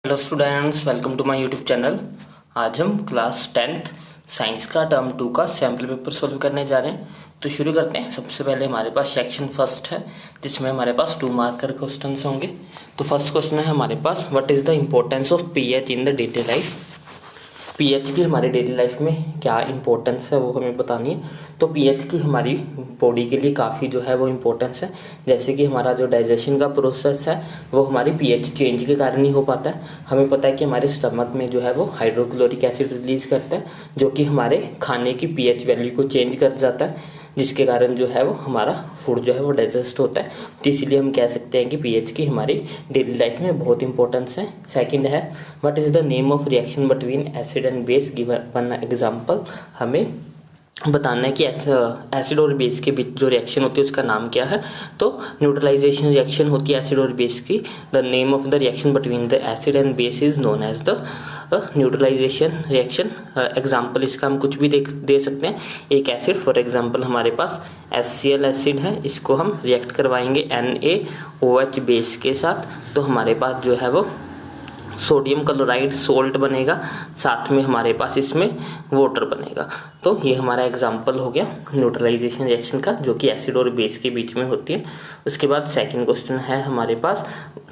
Hello students, welcome to my YouTube channel. आज हम class 10th science का term 2 का सैम्पल पेपर सोल्व करने जा रहे हैं। तो शुरू करते हैं। सबसे पहले हमारे पास सेक्शन फर्स्ट है, जिसमें हमारे पास 2 मार्कर क्वेश्चंस होंगे। तो फर्स्ट क्वेश्चन है हमारे पास, what is the importance of pH in the daily life. PH की हमारी डेली लाइफ में क्या इंपॉर्टेंस है वो हमें बतानी है। तो पीएच की हमारी बॉडी के लिए काफ़ी जो है वो इम्पोर्टेंस है। जैसे कि हमारा जो डाइजेशन का प्रोसेस है वो हमारी पीएच चेंज के कारण ही हो पाता है। हमें पता है कि हमारे स्टमक में जो है वो हाइड्रोक्लोरिक एसिड रिलीज करता है, जो कि हमारे खाने की पीएच वैल्यू को चेंज कर जाता है, जिसके कारण जो है वो हमारा फूड जो है वो डाइजेस्ट होता है। तो इसीलिए हम कह सकते हैं कि पीएच की हमारी डेली लाइफ में बहुत इंपॉर्टेंस है। सेकंड है, what is the name of reaction between acid and base, give one example. हमें बताना है कि एसिड और बेस के बीच जो रिएक्शन होती है उसका नाम क्या है। तो न्यूट्रलाइजेशन रिएक्शन होती है एसिड और बेस की। The name of the reaction between the acid and base is known as the neutralisation reaction. Example इसका हम कुछ भी दे सकते हैं। एक एसिड, फॉर एग्जाम्पल हमारे पास HCl एसिड है, इसको हम रिएक्ट करवाएंगे NaOH बेस के साथ, तो हमारे पास जो है वो सोडियम क्लोराइड सोल्ट बनेगा, साथ में हमारे पास इसमें वाटर बनेगा। तो ये हमारा एग्जाम्पल हो गया न्यूट्रलाइजेशन रिएक्शन का, जो कि एसिड और बेस के बीच में होती है। उसके बाद सेकंड क्वेश्चन है हमारे पास,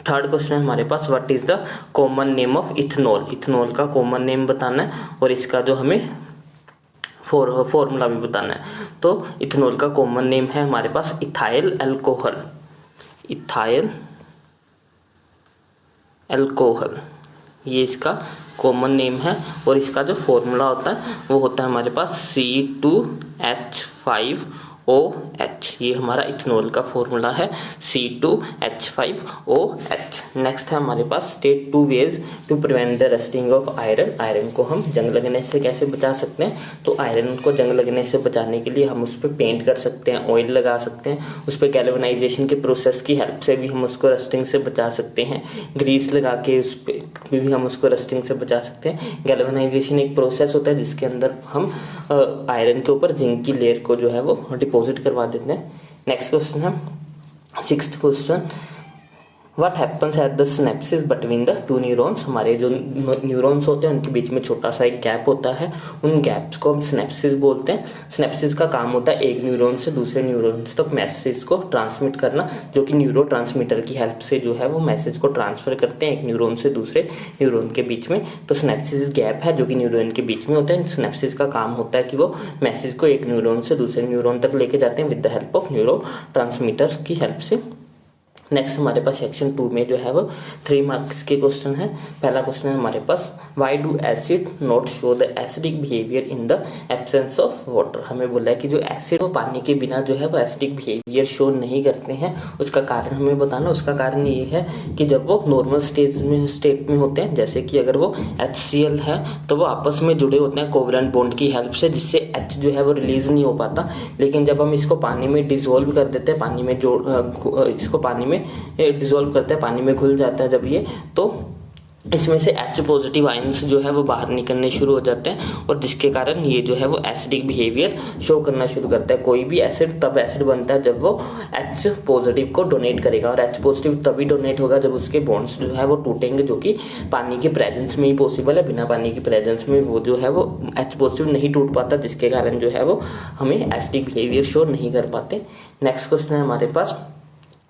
थर्ड क्वेश्चन है हमारे पास, what is the common name of ethanol. Ethanol का कॉमन नेम बताना है और इसका जो हमें फॉर्मूला भी बताना है। तो इथेनॉल का कॉमन नेम है हमारे पास इथाइल अल्कोहल। इथाइल अल्कोहल ये इसका कॉमन नेम है और इसका जो फॉर्मूला होता है वो होता है हमारे पास C2H5OH। ये हमारा इथेनॉल का फॉर्मूला है C2H5OH। नेक्स्ट है हमारे पास, state 2 ways to prevent the rusting of iron. Iron को हम जंग लगने से कैसे बचा सकते हैं। तो आयरन को जंग लगने से बचाने के लिए हम उस पर पेंट कर सकते हैं, ऑयल लगा सकते हैं, उस पर गैल्वेनाइजेशन के प्रोसेस की हेल्प से भी हम उसको रस्टिंग से बचा सकते हैं, ग्रीस लगा के उस पर भी हम उसको रस्टिंग से बचा सकते हैं। गैल्वेनाइजेशन एक प्रोसेस होता है जिसके अंदर हम आयरन के ऊपर जिंक की लेयर को जो है वो डिपॉजिट करवा देते हैं। नेक्स्ट क्वेश्चन है sixth question, what happens at the synapses between the two neurons. हमारे जो न्यूरॉन्स होते हैं उनके बीच में छोटा सा एक गैप होता है, उन गैप्स को हम सिनेप्सिस बोलते हैं। सिनेप्सिस का काम होता है एक न्यूरॉन से दूसरे न्यूरॉन्स तक मैसेज को ट्रांसमिट करना, जो कि न्यूरो ट्रांसमीटर की हेल्प से जो है वो मैसेज को ट्रांसफर करते हैं एक न्यूरॉन से दूसरे न्यूरॉन के बीच में। तो सिनेप्सिस गैप है जो कि न्यूरॉन के बीच में होता है। सिनेप्सिस का काम होता है कि वो मैसेज को एक न्यूरॉन से दूसरे न्यूरॉन तक लेके जाते हैं with the help of neuro transmitter की हेल्प से। नेक्स्ट हमारे पास सेक्शन 2 में जो है वो 3 मार्क्स के क्वेश्चन है। पहला क्वेश्चन है हमारे पास, why do acid not show the acidic behaviour in the absence of water. हमें बोला है कि जो एसिड वो पानी के बिना जो है वो एसिडिक बिहेवियर शो नहीं करते हैं। उसका कारण हमें बताना। उसका कारण ये है कि जब वो नॉर्मल स्टेट में होते हैं, जैसे कि अगर वो HCl है तो वो आपस में जुड़े होते हैं कोवलेंट बॉन्ड की हेल्प से, जिससे H जो है वो रिलीज नहीं हो पाता। लेकिन जब हम इसको पानी में डिजोल्व कर देते हैं, पानी में इसको पानी में डिसॉल्व करते हैं, पानी में घुल जाता है जब ये, तो इसमें से H पॉजिटिव आयंस जो है वो बाहर निकलने शुरू हो जाते हैं और जिसके कारण ये जो है वो एसिडिक बिहेवियर शो करना शुरू करता है। कोई भी एसिड तब एसिड बनता है जब वो H पॉजिटिव को डोनेट करेगा, और H पॉजिटिव तभी डोनेट होगा जब उसके बॉन्ड्स जो है वो टूटेंगे, जो कि पानी के प्रेजेंस में ही पॉसिबल है। बिना पानी के प्रेजेंस में वो जो है वो H पॉजिटिव नहीं टूट पाता, जिसके कारण जो है वो हमें एसिडिक बिहेवियर शो नहीं कर पाते। नेक्स्ट क्वेश्चन है हमारे पास,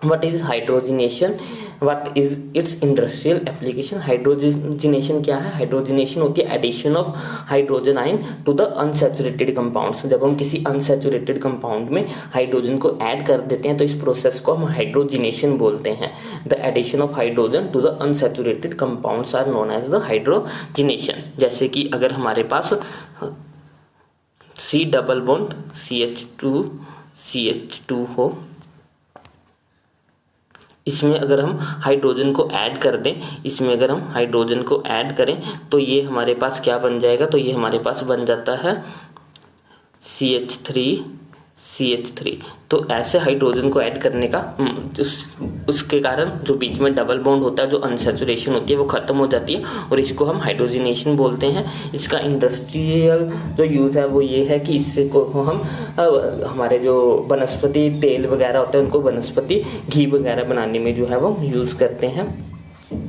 What is hydrogenation? What is its industrial application? Hydrogenation क्या है। हाइड्रोजनेशन होती है addition of hydrogen ion to the unsaturated compounds. जब हम किसी अनसैचुरेटेड कंपाउंड में हाइड्रोजन को ऐड कर देते हैं तो इस प्रोसेस को हम हाइड्रोजनेशन बोलते हैं। The addition of hydrogen to the unsaturated compounds are known as the hydrogenation. जैसे कि अगर हमारे पास C डबल बॉन्ड CH2 हो, इसमें अगर हम हाइड्रोजन को ऐड कर दें, इसमें अगर हम हाइड्रोजन को ऐड करें तो ये हमारे पास क्या बन जाएगा। तो ये हमारे पास बन जाता है CH3। तो ऐसे हाइड्रोजन को ऐड करने का उसके कारण जो बीच में डबल बॉन्ड होता है, जो अनसैचुरेशन होती है वो खत्म हो जाती है और इसको हम हाइड्रोजनेशन बोलते हैं। इसका इंडस्ट्रियल जो यूज़ है वो ये है कि इससे को हम हमारे जो वनस्पति तेल वगैरह होते हैं उनको वनस्पति घी वगैरह बनाने में जो है वो यूज़ करते हैं।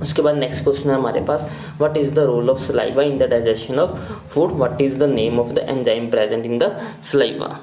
उसके बाद नेक्स्ट क्वेश्चन है हमारे पास, what is the role of saliva in the digestion of food, what is the name of the enzyme present in the saliva.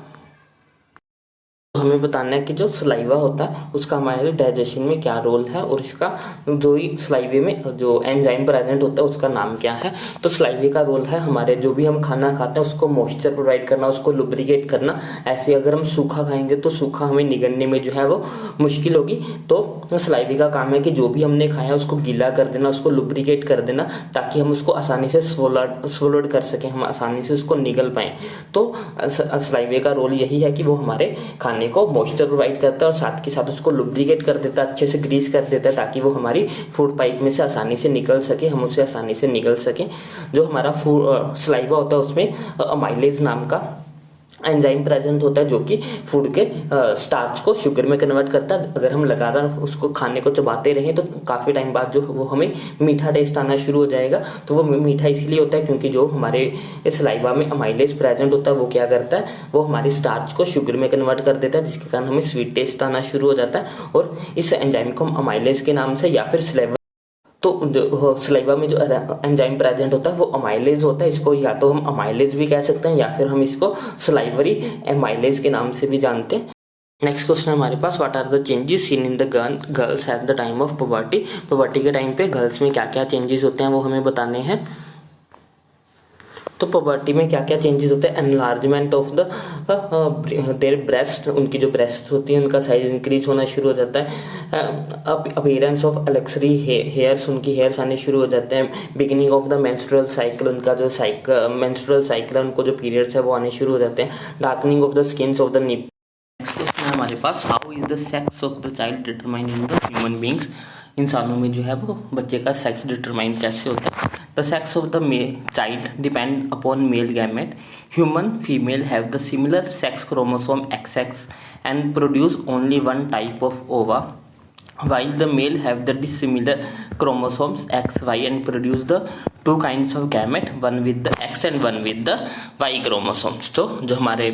हमें बताना है कि जो सलाइवा होता है उसका हमारे डाइजेशन में क्या रोल है और इसका जो ही सलाइवे में जो एंजाइम प्रेजेंट होता है उसका नाम क्या है। तो सलाइवे का रोल है हमारे जो भी हम खाना खाते हैं उसको मॉइस्चर प्रोवाइड करना, उसको लुब्रिकेट करना। ऐसे अगर हम सूखा खाएंगे तो सूखा हमें निगलने में जो है वो मुश्किल होगी। तो सलाइवे का काम है कि जो भी हमने खाया उसको गीला कर देना, उसको लुब्रिकेट कर देना, ताकि हम उसको आसानी से स्वोलोड कर सकें, हम आसानी से उसको निगल पाएँ। तो सलाइवे का रोल यही है कि वो हमारे खाने को मॉइस्चर प्रोवाइड करता है और साथ के साथ उसको लुब्रिकेट कर देता है, अच्छे से ग्रीस कर देता है, ताकि वो हमारी फूड पाइप में से आसानी से निकल सके, हम उसे आसानी से निगल सकें। जो हमारा सलाइवा होता है उसमें अमाइलेज नाम का एंजाइम प्रेजेंट होता है जो कि फूड के स्टार्च को शुगर में कन्वर्ट करता है। अगर हम लगातार उसको खाने को चबाते रहें तो काफ़ी टाइम बाद जो वो हमें मीठा टेस्ट आना शुरू हो जाएगा। तो वो मीठा इसलिए होता है क्योंकि जो हमारे सलाइवा में अमाइलेज प्रेजेंट होता है वो क्या करता है, वो हमारी स्टार्च को शुगर में कन्वर्ट कर देता है, जिसके कारण हमें स्वीट टेस्ट आना शुरू हो जाता है। और इस एंजाइम को हम अमाइलेज के नाम से या फिर सलाइवा, तो जो सलाइवा में जो एंजाइम प्रेजेंट होता है वो अमाइलेज होता है। इसको या तो हम अमाइलेज भी कह सकते हैं या फिर हम इसको सलाइवरी एमाइलेज के नाम से भी जानते हैं। नेक्स्ट क्वेश्चन है हमारे पास, what are the changes seen in the girls at the time of puberty. Puberty के टाइम पे गर्ल्स में क्या क्या चेंजेस होते हैं वो हमें बताने हैं। तो पुबर्टी में क्या क्या चेंजेस होते हैं, enlargement of the their breast, उनकी जो ब्रेस्ट होती है उनका साइज इंक्रीज होना शुरू हो जाता है। अपीयरेंस ऑफ एलेक्सरी हेयर्स, उनकी हेयर्स आने शुरू हो जाते हैं। Beginning of the menstrual cycle, उनका जो मेंस्ट्रुअल साइकिल है, उनको जो पीरियड्स है वो आने शुरू हो जाते हैं। Darkening of the skins of the nip. Next question है हमारे पास, how is the sex of the child determined in the human beings. इंसानों में जो है वो बच्चे का सेक्स डिटरमाइन कैसे होता है। The sex of the child depend upon male gamete. Human female have the similar sex chromosome XX and produce only one type of ova, while the male have the dissimilar chromosomes XY and produce the two kinds of gamete, one with the X and one with the Y chromosomes। तो जो हमारे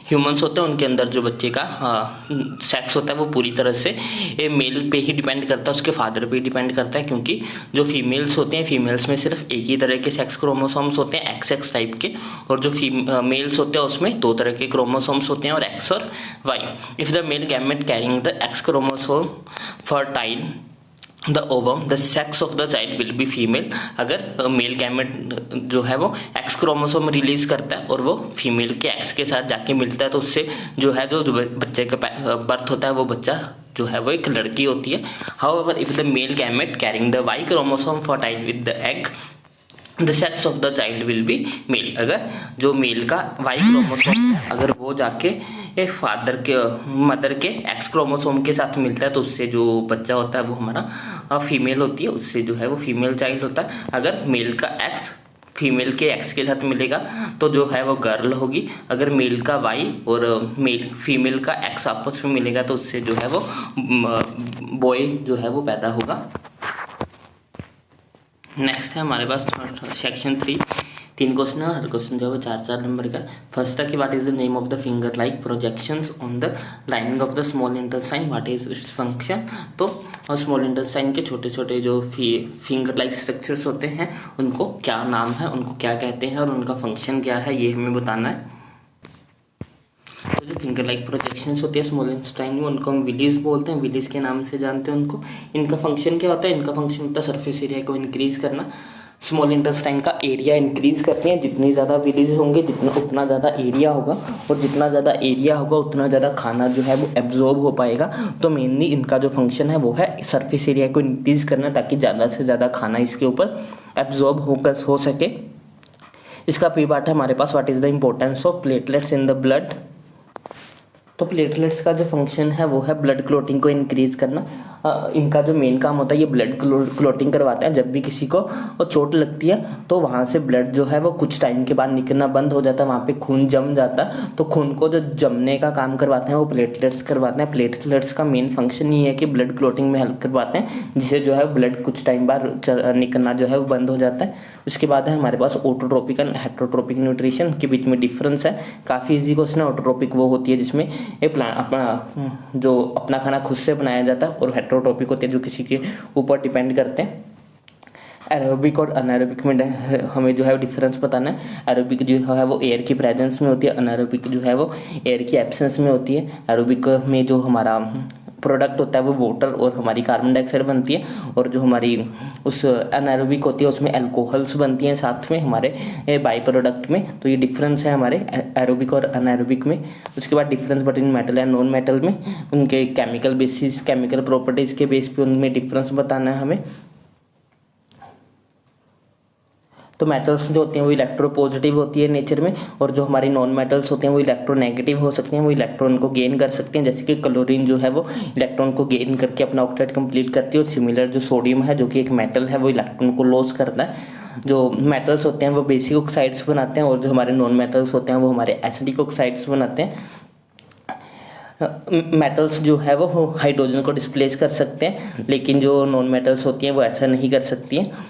humans होते हैं उनके अंदर जो बच्चे का सेक्स होता है वो पूरी तरह से मेल पे ही डिपेंड करता है, उसके फादर पे ही डिपेंड करता है, क्योंकि जो फीमेल्स होते हैं फीमेल्स में सिर्फ एक ही तरह के सेक्स क्रोमोसोम्स होते हैं XX टाइप के, और जो मेल्स होते हैं उसमें दो तरह के क्रोमोसोम्स होते हैं और X और Y। If the male gamete carrying the X chromosome fertile the ovum, the sex of the child will B female. अगर मेल गैमेट जो है वो X क्रोमोसोम रिलीज करता है और वो फीमेल के X के साथ जाके मिलता है, तो उससे जो है जो बच्चे का बर्थ होता है वो बच्चा जो है वो एक लड़की होती है। However if the male gamete carrying the Y chromosome fertile with the egg, the sex of the child will be male. अगर जो मेल का Y क्रोमोसोम अगर वो जाके फादर के मदर के X क्रोमोसोम के साथ मिलता है तो उससे जो बच्चा होता है वो हमारा फीमेल होती है, उससे जो है वो फीमेल चाइल्ड होता है। अगर मेल का X फीमेल के X के साथ मिलेगा तो जो है वो गर्ल होगी। अगर मेल का Y और फीमेल का X आपस में मिलेगा तो उससे जो है वो बॉय जो है वो पैदा होगा। नेक्स्ट है हमारे पास सेक्शन 3, 3 क्वेश्चन है, हर क्वेश्चन जो है वो 4-4 नंबर का। फर्स्ट है कि what is the name of the finger like projections on the lining of the small intestine, what is its function. तो स्मॉल इंटेस्टाइन के छोटे छोटे जो फिंगर लाइक स्ट्रक्चर्स होते हैं उनको क्या नाम है, उनको क्या कहते हैं और उनका फंक्शन क्या है, ये हमें बताना है। तो जो फिंगर लाइक प्रोजेक्शंस होती है स्मॉल इंटेस्टाइन में उनको हम विलीज बोलते हैं, विलीज के नाम से जानते हैं उनको। इनका फंक्शन क्या होता है, इनका फंक्शन होता है सरफेस एरिया को इंक्रीज करना। स्मॉल इंटेस्टाइन का एरिया इंक्रीज करते हैं, जितनी ज़्यादा विलीज होंगे उतना ज़्यादा एरिया होगा, और जितना ज़्यादा एरिया होगा उतना ज़्यादा खाना जो है वो एब्जॉर्ब हो पाएगा। तो मेनली इनका जो फंक्शन है वो है सरफेस एरिया को इंक्रीज करना, ताकि ज़्यादा से ज़्यादा खाना इसके ऊपर एब्जॉर्ब हो सके। इसका प्री पार्ट है हमारे पास, what is the importance of platelets in the blood. तो प्लेटलेट्स का जो फंक्शन है वो है ब्लड क्लोटिंग को इंक्रीज करना। इनका जो मेन काम होता है ये ब्लड क्लोटिंग करवाते हैं। जब भी किसी को चोट लगती है तो वहाँ से ब्लड जो है वो कुछ टाइम के बाद निकलना बंद हो जाता है, वहाँ पे खून जम जाता है। तो खून को जो जमने का काम करवाते हैं वो प्लेटलेट्स करवाते हैं। प्लेटलेट्स का मेन फंक्शन ये है कि ब्लड क्लोटिंग में हेल्प करवाते हैं, जिससे जो है ब्लड कुछ टाइम बाद निकलना जो है वो बंद हो जाता है। उसके बाद है हमारे पास ऑटोट्रोपिक एंड हेटरोट्रोपिक न्यूट्रिशन, के बीच में डिफरेंस है। काफ़ी इजी क्वेश्चन है। ऑटोट्रोपिक वो होती है जिसमें अपना खाना खुद से बनाया जाता है, और हेटरोट्रोपिक होती है जो किसी के ऊपर डिपेंड करते हैं। एरोबिक और अनारोबिक में हमें जो है डिफरेंस बताना है। एरोबिक जो है वो एयर की प्रेजेंस में होती है, अनारोबिक जो है वो एयर की एब्सेंस में होती है। एरोबिक में जो हमारा प्रोडक्ट होता है वो वाटर और हमारी कार्बन डाइऑक्साइड बनती है, और जो हमारी उस अनारोबिक होती है उसमें अल्कोहल्स बनती हैं साथ में हमारे बाई प्रोडक्ट में। तो ये डिफरेंस है हमारे एरोबिक और अनारोबिक में। उसके बाद difference between metal and non metal में उनके केमिकल बेसिस, केमिकल प्रॉपर्टीज़ के बेस पे उनमें डिफरेंस बताना है हमें। तो मेटल्स जो होते हैं वो इलेक्ट्रोपॉजिटिव होती है नेचर में, और जो हमारी नॉन मेटल्स होते हैं वो इलेक्ट्रोनेगेटिव हो सकते हैं, वो इलेक्ट्रॉन को गेन कर सकते हैं। जैसे कि क्लोरीन जो है वो इलेक्ट्रॉन को गेन करके अपना ऑक्टेट कंप्लीट करती है, और सिमिलर जो सोडियम है जो कि एक मेटल है वो इलेक्ट्रॉन को लॉस करता है। जो मेटल्स होते हैं वो बेसिक ऑक्साइड्स बनाते हैं, और जो हमारे नॉन मेटल्स होते हैं वो हमारे एसिडिक ऑक्साइड्स बनाते हैं। मेटल्स जो है वो हाइड्रोजन को डिस्प्लेस कर सकते हैं, लेकिन जो नॉन मेटल्स होती हैं वो ऐसा नहीं कर सकती हैं।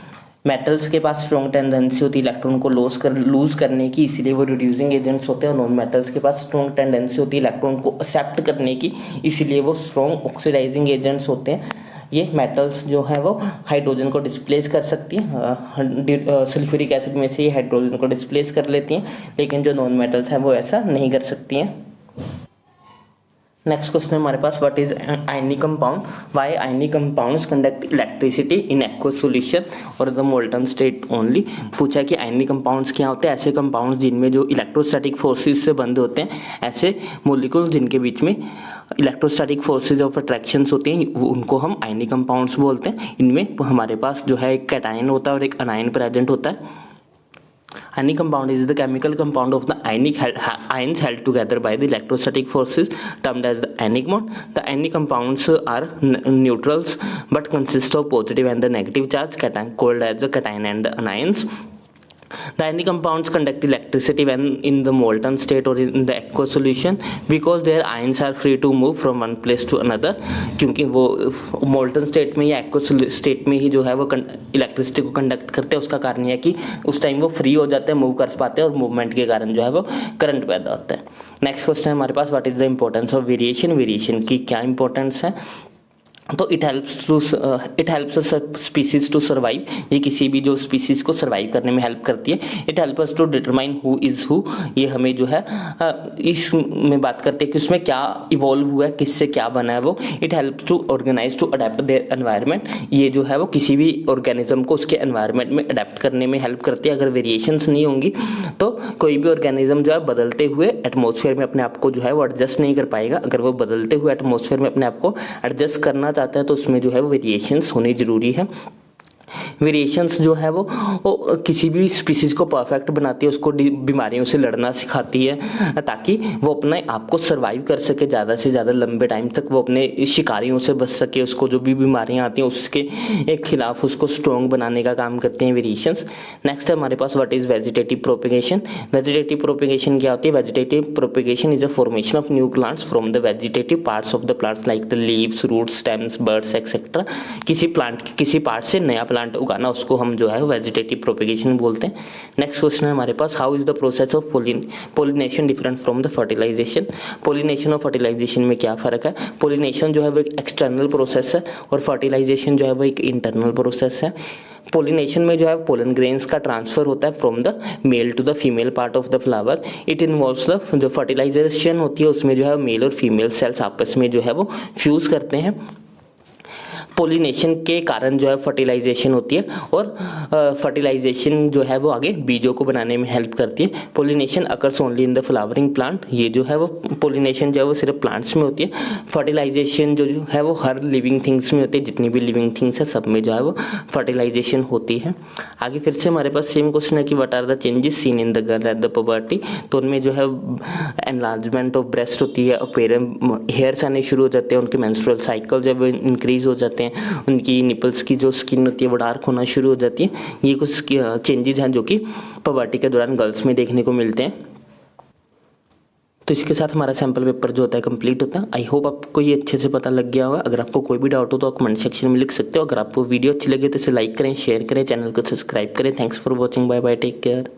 मेटल्स के पास स्ट्रॉन्ग टेंडेंसी होती है इलेक्ट्रॉन को लूज करने की, इसीलिए वो रिड्यूसिंग एजेंट्स होते हैं। और नॉन मेटल्स के पास स्ट्रॉन्ग टेंडेंसी होती है इलेक्ट्रॉन को एक्सेप्ट करने की, इसीलिए वो स्ट्रॉन्ग ऑक्सीडाइजिंग एजेंट्स होते हैं। ये मेटल्स जो है वो हाइड्रोजन को डिस्प्लेस कर सकती हैं, सल्फ्यूरिक एसिड में से ये हाइड्रोजन को डिस्प्लेस कर लेती हैं, लेकिन जो नॉन मेटल्स हैं वो ऐसा नहीं कर सकती हैं। नेक्स्ट क्वेश्चन है हमारे पास, what is ionic compound, why ionic compounds conduct electricity in aqueous solution और द मोल्टन स्टेट ओनली। पूछा कि आयनिक कंपाउंड्स क्या होते हैं, ऐसे कंपाउंड्स जिनमें जो इलेक्ट्रोस्टैटिक फोर्सेस से बंधे होते हैं, ऐसे मोलिक्यूल जिनके बीच में इलेक्ट्रोस्टैटिक फोर्सेज ऑफ अट्रैक्शंस होती हैं, उनको हम आयनिक कंपाउंड्स बोलते हैं। इनमें हमारे पास जो है एक कैटायन होता है और एक अनायन प्रेजेंट होता है। Ionic compound is the chemical compound of the ions held together by the electrostatic forces termed as the ionic bond. The ionic compounds are neutrals but consist of positive and the negative charge called as the cation and the anions. The ionic compounds conduct electricity when in the molten state or in the aqueous solution because their ions are free to move from one place to another. क्योंकि वो molten state में या aqueous state में ही जो है वो electricity को conduct करते हैं, उसका कारण यह है कि उस टाइम वो फ्री हो जाते हैं, मूव कर पाते हैं, और मूवमेंट के कारण जो है वो करंट पैदा होता है। नेक्स्ट क्वेश्चन है हमारे पास, what is the importance of variation, variation की क्या इंपॉर्टेंस है। तो it helps species to survive, ये किसी भी जो स्पीसीज को सर्वाइव करने में हेल्प करती है। It help us to determine who is who, ये हमें जो है इसमें बात करते हैं कि उसमें क्या इवॉल्व हुआ है, किससे क्या बना है वो। It helps to organise to adapt their environment, ये जो है वो किसी भी ऑर्गेनिज्म को उसके एनवायरनमेंट में अडेप्ट करने में हेल्प करती है। अगर वेरिएशंस नहीं होंगी तो कोई भी ऑर्गेनिज्म जो है बदलते हुए एटमॉस्फेयर में अपने आप को जो है वो एडजस्ट नहीं कर पाएगा। अगर वो बदलते हुए एटमॉस्फेयर में अपने आप को एडजस्ट करना चाहता है तो उसमें जो है वो वेरिएशंस होनी जरूरी है। वेरिएशंस जो है वो किसी भी स्पीसीज को परफेक्ट बनाती है, उसको बीमारियों से लड़ना सिखाती है ताकि वो अपने आप को सर्वाइव कर सके ज़्यादा से ज़्यादा लंबे टाइम तक, वो अपने शिकारियों से बच सके, उसको जो भी बीमारियां आती हैं उसके खिलाफ उसको स्ट्रॉन्ग बनाने का काम करते हैं वेरिएशंस। नेक्स्ट है हमारे पास, what is vegetative propagation. Vegetative propagation क्या होती है। Vegetative propagation is a formation of new plants from the vegetative parts of the plants like the leaves, roots, stems, birds etcetera. किसी प्लांट के किसी part से नया प्लांट उगाना, उसको हम जो है वेजिटेटिव प्रोपेगेशन बोलते हैं। नेक्स्ट क्वेश्चन है हमारे पास, how is the process of pollination different from the fertilisation. Pollination और फर्टिलाइजेशन में क्या फर्क है। पोलिनेशन जो है वो एक एक्सटर्नल प्रोसेस है और फर्टिलाइजेशन जो है वो एक इंटरनल प्रोसेस है। पोलिनेशन में जो है पोलन ग्रेन्स का ट्रांसफर होता है from the male to the female part of the flower. It involves the जो फर्टिलाइजेशन होती है उसमें जो है मेल और फीमेल सेल्स आपस में जो है वो फ्यूज करते हैं। पोलिनेशन के कारण जो है फर्टिलाइजेशन होती है और फर्टिलाइजेशन जो है वो आगे बीजों को बनाने में हेल्प करती है। Pollination occurs only in the flowering plant, ये जो है वो पोलिनेशन जो है वो सिर्फ प्लांट्स में होती है। फर्टिलाइजेशन जो है वो हर लिविंग थिंग्स में होती है, जितनी भी लिविंग थिंग्स है सब में जो है वो फर्टिलाइजेशन होती है। आगे फिर से हमारे पास सेम क्वेश्चन है कि what are the changes seen in the girl at the puberty. तो उनमें जो है एनलार्जमेंट ऑफ ब्रेस्ट होती है, हेयर्स आने शुरू हो जाते हैं, उनके मेंस्ट्रुअल साइकिल जब इंक्रीज हो जाते हैं, उनकी निपल्स की जो स्किन होती है वो डार्क होना शुरू हो जाती है। ये कुछ चेंजेस हैं जो कि पुबर्टी के दौरान गर्ल्स में देखने को मिलते हैं। तो इसके साथ हमारा सैम्पल पेपर जो होता है कंप्लीट होता है। आई होप आपको ये अच्छे से पता लग गया होगा। अगर आपको कोई भी डाउट हो तो आप कमेंट सेक्शन में लिख सकते हो। अगर आपको वीडियो अच्छी लगे तो इसे लाइक करें, शेयर करें, चैनल को सब्सक्राइब करें। Thanks for watching, bye bye, take care.